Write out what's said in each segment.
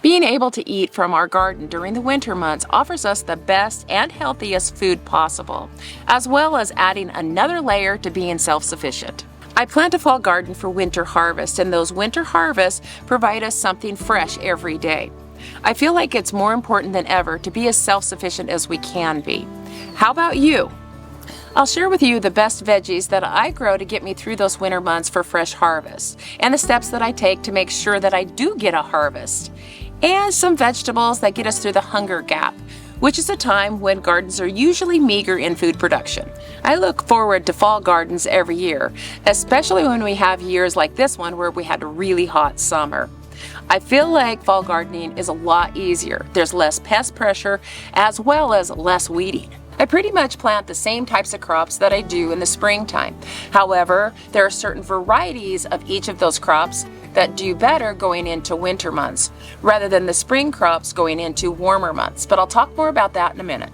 Being able to eat from our garden during the winter months offers us the best and healthiest food possible, as well as adding another layer to being self-sufficient. I plant a fall garden for winter harvest, and those winter harvests provide us something fresh every day. I feel like it's more important than ever to be as self-sufficient as we can be. How about you? I'll share with you the best veggies that I grow to get me through those winter months for fresh harvest, and the steps that I take to make sure that I do get a harvest, and some vegetables that get us through the hunger gap, which is a time when gardens are usually meager in food production. I look forward to fall gardens every year, especially when we have years like this one where we had a really hot summer. I feel like fall gardening is a lot easier. There's less pest pressure as well as less weeding. I pretty much plant the same types of crops that I do in the springtime. However, there are certain varieties of each of those crops that do better going into winter months, rather than the spring crops going into warmer months. But I'll talk more about that in a minute.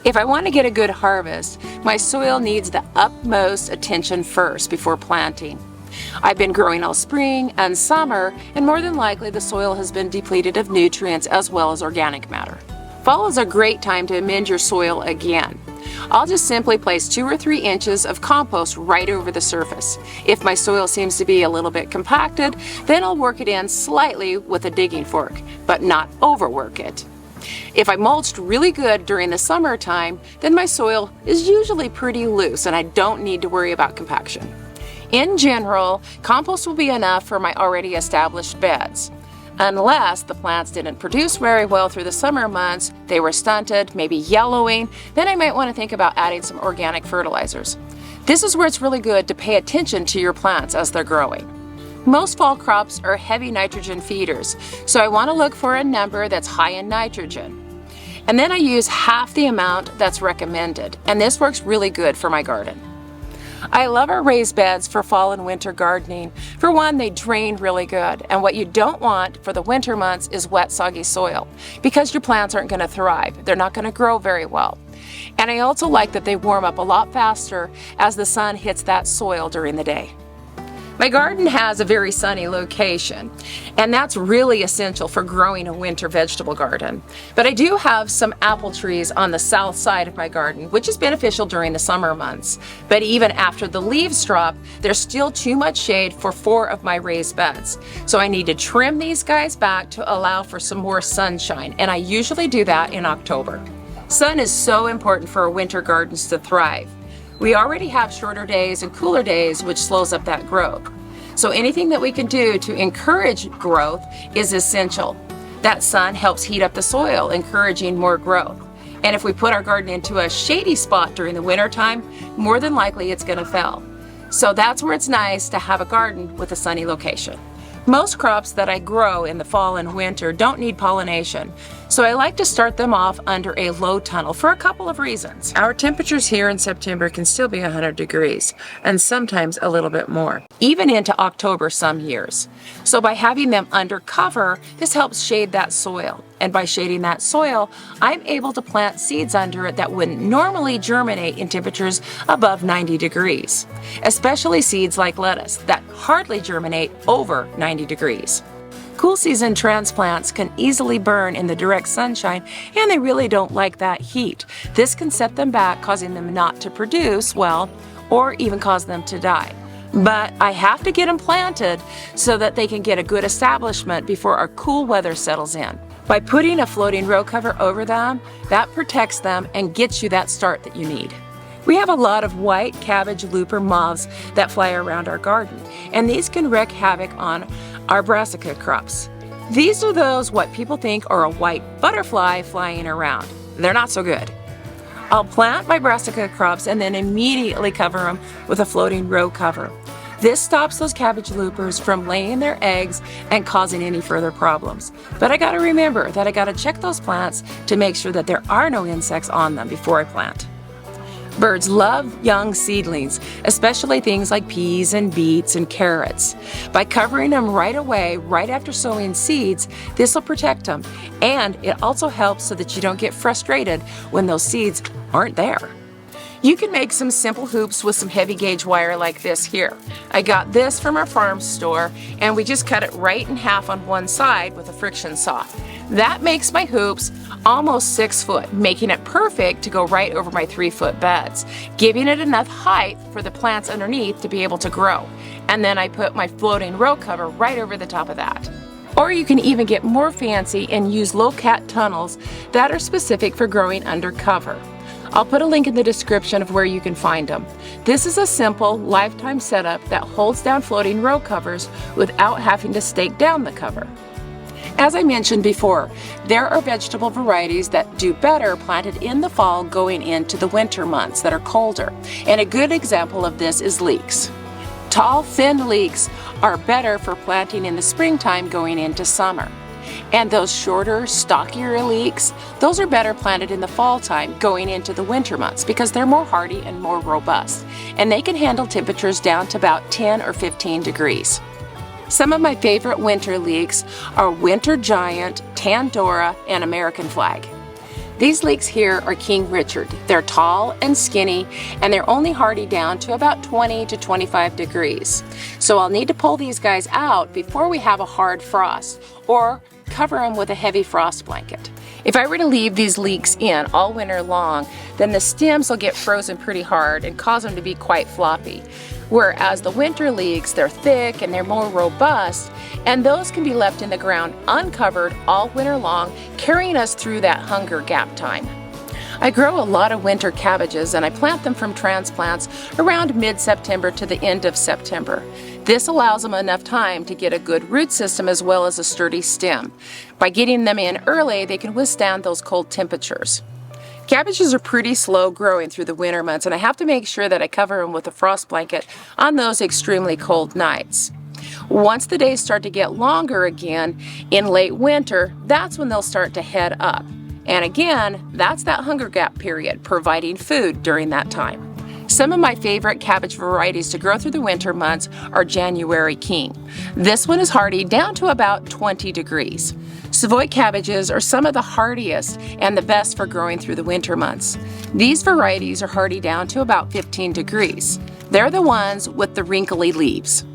If I want to get a good harvest, my soil needs the utmost attention first before planting. I've been growing all spring and summer, and more than likely the soil has been depleted of nutrients as well as organic matter. Fall is a great time to amend your soil again. I'll just simply place 2 or 3 inches of compost right over the surface. If my soil seems to be a little bit compacted, then I'll work it in slightly with a digging fork, but not overwork it. If I mulched really good during the summertime, then my soil is usually pretty loose and I don't need to worry about compaction. In general, compost will be enough for my already established beds. Unless the plants didn't produce very well through the summer months, they were stunted, maybe yellowing, then I might want to think about adding some organic fertilizers. This is where it's really good to pay attention to your plants as they're growing. Most fall crops are heavy nitrogen feeders, so I want to look for a number that's high in nitrogen. And then I use half the amount that's recommended, and this works really good for my garden. I love our raised beds for fall and winter gardening. For one, they drain really good, and what you don't want for the winter months is wet, soggy soil, because your plants aren't going to thrive. They're not going to grow very well. And I also like that they warm up a lot faster as the sun hits that soil during the day. My garden has a very sunny location, and that's really essential for growing a winter vegetable garden. But I do have some apple trees on the south side of my garden, which is beneficial during the summer months. But even after the leaves drop, there's still too much shade for 4 of my raised beds. So I need to trim these guys back to allow for some more sunshine, and I usually do that in October. Sun is so important for our winter gardens to thrive. We already have shorter days and cooler days, which slows up that growth. So anything that we can do to encourage growth is essential. That sun helps heat up the soil, encouraging more growth. And if we put our garden into a shady spot during the winter time, more than likely it's going to fail. So that's where it's nice to have a garden with a sunny location. Most crops that I grow in the fall and winter don't need pollination, so I like to start them off under a low tunnel for a couple of reasons. Our temperatures here in September can still be 100 degrees, and sometimes a little bit more, even into October some years. So by having them under cover, this helps shade that soil. And by shading that soil, I'm able to plant seeds under it that wouldn't normally germinate in temperatures above 90 degrees, especially seeds like lettuce that hardly germinate over 90 degrees. Cool season transplants can easily burn in the direct sunshine, and they really don't like that heat. This can set them back, causing them not to produce well, or even cause them to die. But I have to get them planted so that they can get a good establishment before our cool weather settles in. By putting a floating row cover over them, that protects them and gets you that start that you need. We have a lot of white cabbage looper moths that fly around our garden, and these can wreak havoc on our brassica crops. These are those what people think are a white butterfly flying around. They're not so good. I'll plant my brassica crops and then immediately cover them with a floating row cover. This stops those cabbage loopers from laying their eggs and causing any further problems. But I gotta remember that I gotta check those plants to make sure that there are no insects on them before I plant. Birds love young seedlings, especially things like peas and beets and carrots. By covering them right away, right after sowing seeds, this will protect them. And it also helps so that you don't get frustrated when those seeds aren't there. You can make some simple hoops with some heavy gauge wire like this here. I got this from our farm store, and we just cut it right in half on one side with a friction saw. That makes my hoops almost 6 foot, making it perfect to go right over my 3-foot beds, giving it enough height for the plants underneath to be able to grow. And then I put my floating row cover right over the top of that. Or you can even get more fancy and use low-cat tunnels that are specific for growing under cover. I'll put a link in the description of where you can find them. This is a simple lifetime setup that holds down floating row covers without having to stake down the cover. As I mentioned before, there are vegetable varieties that do better planted in the fall going into the winter months that are colder, and a good example of this is leeks. Tall, thin leeks are better for planting in the springtime going into summer. And those shorter, stockier leeks, those are better planted in the fall time going into the winter months because they're more hardy and more robust, and they can handle temperatures down to about 10 or 15 degrees. Some of my favorite winter leeks are Winter Giant, Tandora, and American Flag. These leeks here are King Richard. They're tall and skinny, and they're only hardy down to about 20 to 25 degrees. So I'll need to pull these guys out before we have a hard frost, or cover them with a heavy frost blanket. If I were to leave these leeks in all winter long, then the stems will get frozen pretty hard and cause them to be quite floppy. Whereas the winter leeks, they're thick and they're more robust, and those can be left in the ground uncovered all winter long, carrying us through that hunger gap time. I grow a lot of winter cabbages, and I plant them from transplants around mid-September to the end of September. This allows them enough time to get a good root system as well as a sturdy stem. By getting them in early, they can withstand those cold temperatures. Cabbages are pretty slow growing through the winter months, and I have to make sure that I cover them with a frost blanket on those extremely cold nights. Once the days start to get longer again in late winter, that's when they'll start to head up. And again, that's that hunger gap period, providing food during that time. Some of my favorite cabbage varieties to grow through the winter months are January King. This one is hardy down to about 20 degrees. Savoy cabbages are some of the hardiest and the best for growing through the winter months. These varieties are hardy down to about 15 degrees. They're the ones with the wrinkly leaves.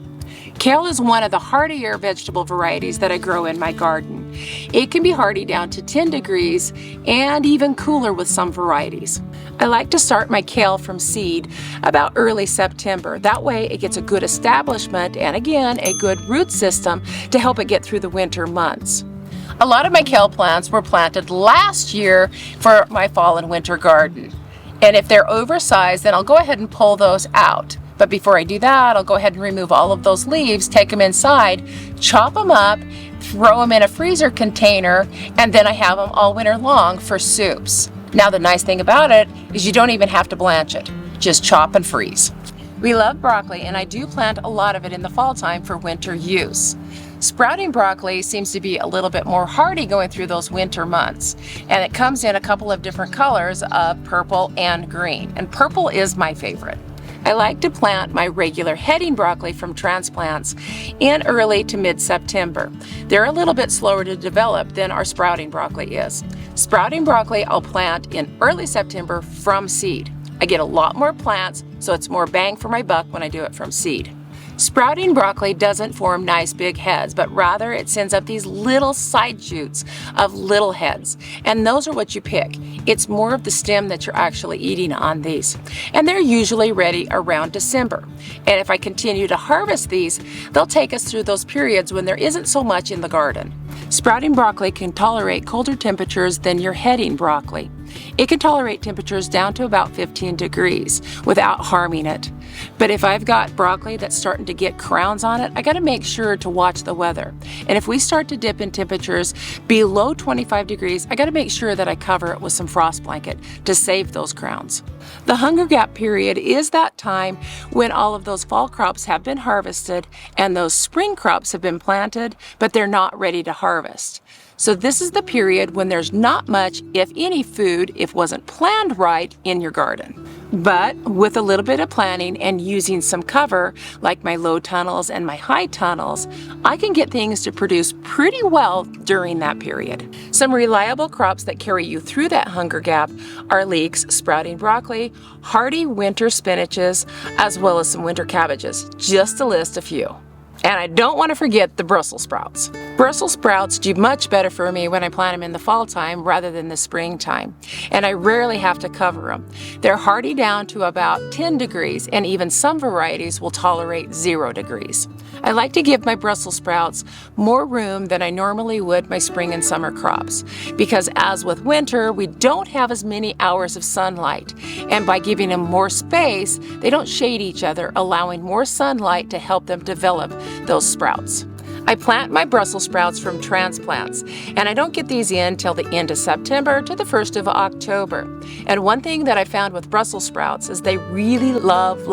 Kale is one of the hardier vegetable varieties that I grow in my garden. It can be hardy down to 10 degrees and even cooler with some varieties. I like to start my kale from seed about early September. That way it gets a good establishment and again a good root system to help it get through the winter months. A lot of my kale plants were planted last year for my fall and winter garden. And if they're oversized, then I'll go ahead and pull those out. But before I do that, I'll go ahead and remove all of those leaves, take them inside, chop them up, throw them in a freezer container, and then I have them all winter long for soups. Now the nice thing about it is you don't even have to blanch it. Just chop and freeze. We love broccoli, and I do plant a lot of it in the fall time for winter use. Sprouting broccoli seems to be a little bit more hardy going through those winter months, and it comes in a couple of different colors of purple and green, and purple is my favorite. I like to plant my regular heading broccoli from transplants in early to mid-September. They're a little bit slower to develop than our sprouting broccoli is. Sprouting broccoli I'll plant in early September from seed. I get a lot more plants, so it's more bang for my buck when I do it from seed. Sprouting broccoli doesn't form nice big heads, but rather it sends up these little side shoots of little heads, and those are what you pick. It's more of the stem that you're actually eating on these, and they're usually ready around December. And if I continue to harvest these, they'll take us through those periods when there isn't so much in the garden. Sprouting broccoli can tolerate colder temperatures than your heading broccoli. It can tolerate temperatures down to about 15 degrees without harming it. But if I've got broccoli that's starting to get crowns on it, I got to make sure to watch the weather. And if we start to dip in temperatures below 25 degrees, I got to make sure that I cover it with some frost blanket to save those crowns. The hunger gap period is that time when all of those fall crops have been harvested and those spring crops have been planted, but they're not ready to harvest. So this is the period when there's not much, if any, food, if wasn't planned right, in your garden. But with a little bit of planning and using some cover, like my low tunnels and my high tunnels, I can get things to produce pretty well during that period. Some reliable crops that carry you through that hunger gap are leeks, sprouting broccoli, hardy winter spinaches, as well as some winter cabbages, just to list a few. And I don't want to forget the Brussels sprouts. Brussels sprouts do much better for me when I plant them in the fall time rather than the springtime, and I rarely have to cover them. They're hardy down to about 10 degrees, and even some varieties will tolerate 0 degrees. I like to give my Brussels sprouts more room than I normally would my spring and summer crops, because as with winter, we don't have as many hours of sunlight, and by giving them more space, they don't shade each other, allowing more sunlight to help them develop those sprouts. I plant my Brussels sprouts from transplants, and I don't get these in till the end of September to the 1st of October. And one thing that I found with Brussels sprouts is they really love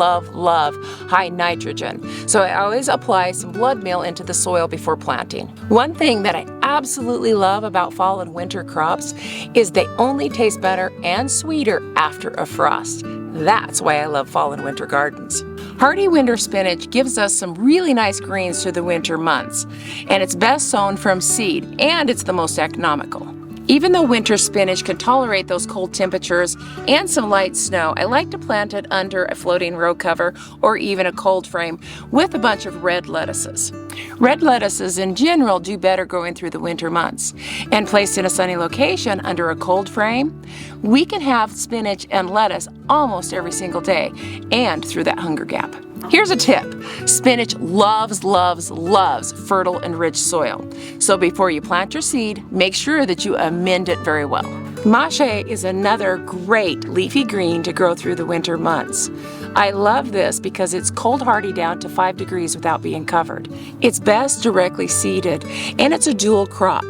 high nitrogen. So I always apply some blood meal into the soil before planting. One thing that I absolutely love about fall and winter crops is they only taste better and sweeter after a frost. That's why I love fall and winter gardens. Hardy winter spinach gives us some really nice greens through the winter months, and it's best sown from seed, and it's the most economical. Even though winter spinach can tolerate those cold temperatures and some light snow, I like to plant it under a floating row cover or even a cold frame with a bunch of red lettuces. Red lettuces in general do better going through the winter months, and placed in a sunny location under a cold frame, we can have spinach and lettuce almost every single day and through that hunger gap. Here's a tip. Spinach loves fertile and rich soil. So before you plant your seed, make sure that you amend it very well. Mache is another great leafy green to grow through the winter months. I love this because it's cold hardy down to 5 degrees without being covered. It's best directly seeded, and it's a dual crop.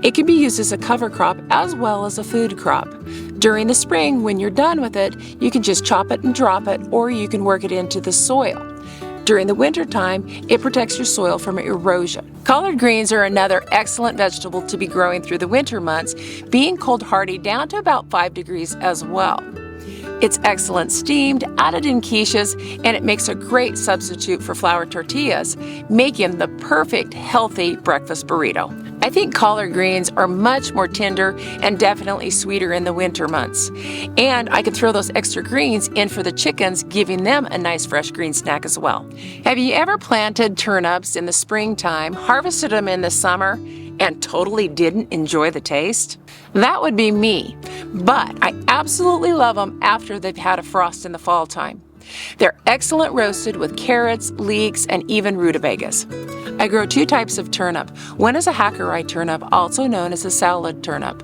It can be used as a cover crop as well as a food crop. During the spring, when you're done with it, you can just chop it and drop it, or you can work it into the soil. During the winter time, it protects your soil from erosion. Collard greens are another excellent vegetable to be growing through the winter months, being cold hardy down to about 5 degrees as well. It's excellent steamed, added in quiches, and it makes a great substitute for flour tortillas, making the perfect healthy breakfast burrito. I think collard greens are much more tender and definitely sweeter in the winter months. And I could throw those extra greens in for the chickens, giving them a nice fresh green snack as well. Have you ever planted turnips in the springtime, harvested them in the summer, and totally didn't enjoy the taste? That would be me, but I absolutely love them after they've had a frost in the fall time. They're excellent roasted with carrots, leeks, and even rutabagas. I grow 2 types of turnip. One is a Hackeri turnip, also known as a salad turnip.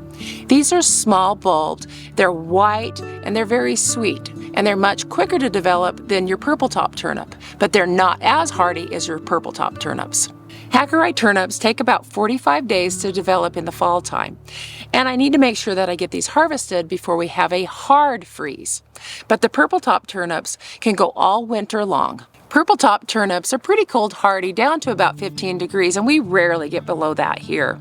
These are small bulbed, they're white, and they're very sweet, and they're much quicker to develop than your purple top turnip, but they're not as hardy as your purple top turnips. Hackeri turnips take about 45 days to develop in the fall time, and I need to make sure that I get these harvested before we have a hard freeze. But the purple top turnips can go all winter long. Purple top turnips are pretty cold hardy down to about 15 degrees, and we rarely get below that here.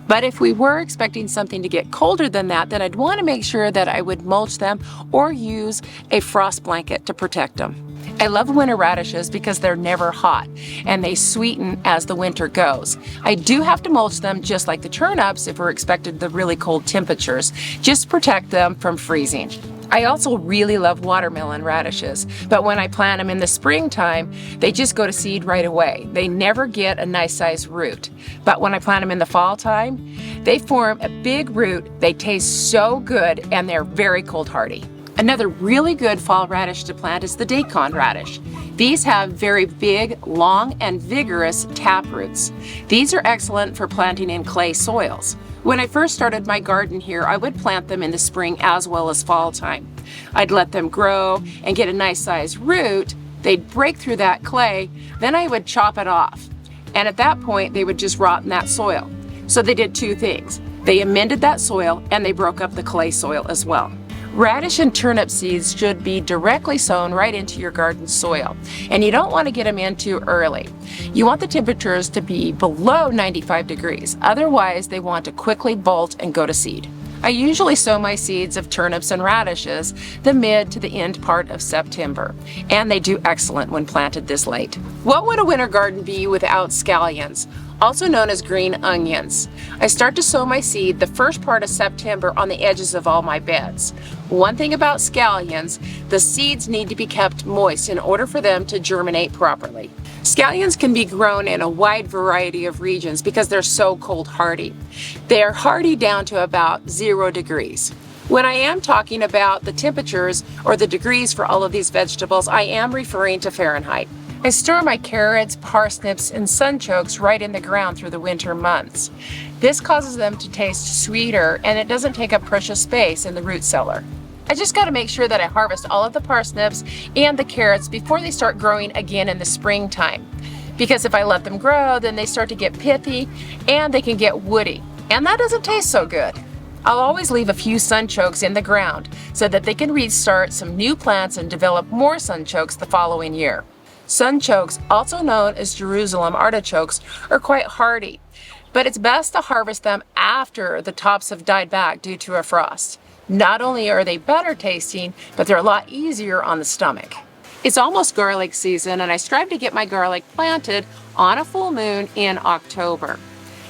But if we were expecting something to get colder than that, then I'd want to make sure that I would mulch them or use a frost blanket to protect them. I love winter radishes because they're never hot and they sweeten as the winter goes. I do have to mulch them just like the turnips if we're expected the really cold temperatures, just to protect them from freezing. I also really love watermelon radishes, but when I plant them in the springtime, they just go to seed right away. They never get a nice sized root. But when I plant them in the fall time, they form a big root, they taste so good, and they're very cold hardy. Another really good fall radish to plant is the daikon radish. These have very big, long, and vigorous tap roots. These are excellent for planting in clay soils. When I first started my garden here, I would plant them in the spring as well as fall time. I'd let them grow and get a nice sized root. They'd break through that clay, then I would chop it off. And at that point, they would just rot in that soil. So they did 2 things. They amended that soil and they broke up the clay soil as well. Radish and turnip seeds should be directly sown right into your garden soil, and you don't want to get them in too early. You want the temperatures to be below 95 degrees, otherwise they want to quickly bolt and go to seed. I usually sow my seeds of turnips and radishes the mid to the end part of September, and they do excellent when planted this late. What would a winter garden be without scallions, also known as green onions? I start to sow my seed the first part of September on the edges of all my beds. One thing about scallions, the seeds need to be kept moist in order for them to germinate properly. Scallions can be grown in a wide variety of regions because they're so cold hardy. They are hardy down to about 0 degrees. When I am talking about the temperatures or the degrees for all of these vegetables, I am referring to Fahrenheit. I store my carrots, parsnips, and sunchokes right in the ground through the winter months. This causes them to taste sweeter, and it doesn't take up precious space in the root cellar. I just got to make sure that I harvest all of the parsnips and the carrots before they start growing again in the springtime. Because if I let them grow, then they start to get pithy and they can get woody. And that doesn't taste so good. I'll always leave a few sunchokes in the ground so that they can restart some new plants and develop more sunchokes the following year. Sunchokes, also known as Jerusalem artichokes, are quite hardy, but it's best to harvest them after the tops have died back due to a frost. Not only are they better tasting, but they're a lot easier on the stomach. It's almost garlic season, and I strive to get my garlic planted on a full moon in October.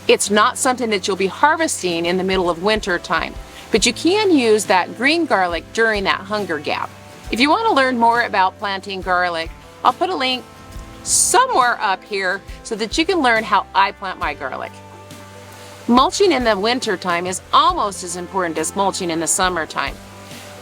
It's not something that you'll be harvesting in the middle of winter time, but you can use that green garlic during that hunger gap. If you want to learn more about planting garlic, I'll put a link somewhere up here so that you can learn how I plant my garlic. Mulching in the winter time is almost as important as mulching in the summertime.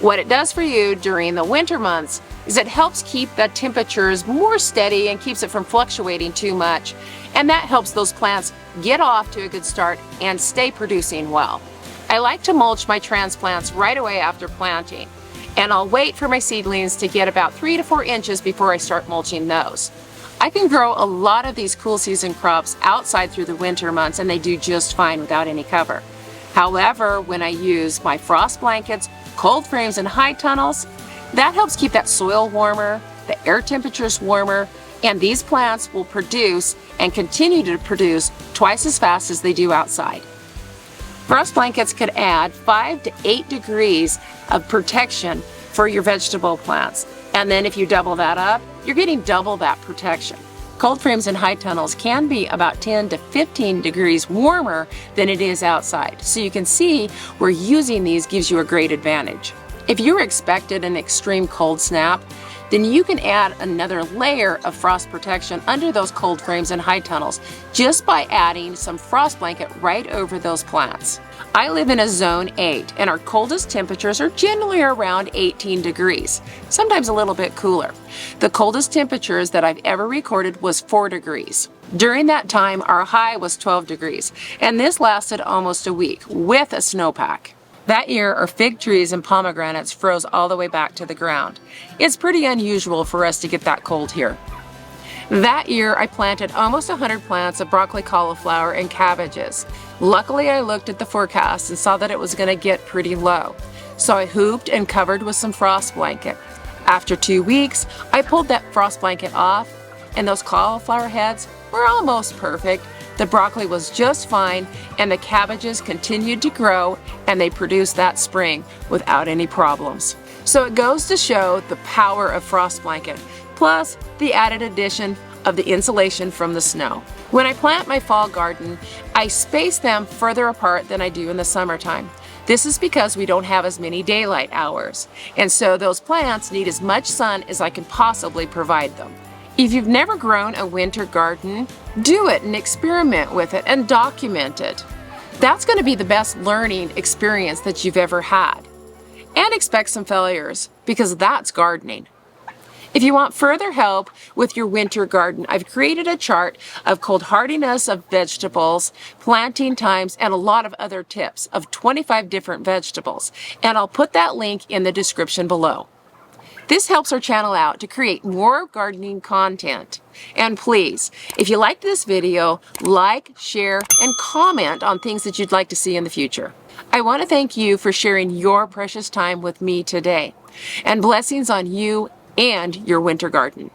What it does for you during the winter months is it helps keep the temperatures more steady and keeps it from fluctuating too much, and that helps those plants get off to a good start and stay producing well. I like to mulch my transplants right away after planting, and I'll wait for my seedlings to get about 3 to 4 inches before I start mulching those. I can grow a lot of these cool season crops outside through the winter months, and they do just fine without any cover. However, when I use my frost blankets, cold frames, and high tunnels, that helps keep that soil warmer, the air temperatures warmer, and these plants will produce and continue to produce twice as fast as they do outside. Frost blankets could add 5 to 8 degrees of protection for your vegetable plants. And then if you double that up, you're getting double that protection. Cold frames and high tunnels can be about 10 to 15 degrees warmer than it is outside. So you can see where using these gives you a great advantage. If you're expected an extreme cold snap, then you can add another layer of frost protection under those cold frames and high tunnels just by adding some frost blanket right over those plants. I live in a zone 8, and our coldest temperatures are generally around 18 degrees, sometimes a little bit cooler. The coldest temperatures that I've ever recorded was 4 degrees. During that time, our high was 12 degrees, and this lasted almost a week with a snowpack. That year, our fig trees and pomegranates froze all the way back to the ground. It's pretty unusual for us to get that cold here. That year, I planted almost 100 plants of broccoli, cauliflower, and cabbages. Luckily, I looked at the forecast and saw that it was going to get pretty low. So I hooped and covered with some frost blanket. After 2 weeks, I pulled that frost blanket off, and those cauliflower heads were almost perfect. The broccoli was just fine, and the cabbages continued to grow, and they produced that spring without any problems. So it goes to show the power of frost blanket, plus the added addition of the insulation from the snow. When I plant my fall garden, I space them further apart than I do in the summertime. This is because we don't have as many daylight hours, and so those plants need as much sun as I can possibly provide them. If you've never grown a winter garden, do it and experiment with it and document it. That's going to be the best learning experience that you've ever had. And expect some failures, because that's gardening. If you want further help with your winter garden, I've created a chart of cold hardiness of vegetables, planting times, and a lot of other tips of 25 different vegetables. And I'll put that link in the description below. This helps our channel out to create more gardening content. And please, if you liked this video, like, share, and comment on things that you'd like to see in the future. I want to thank you for sharing your precious time with me today. And blessings on you and your winter garden.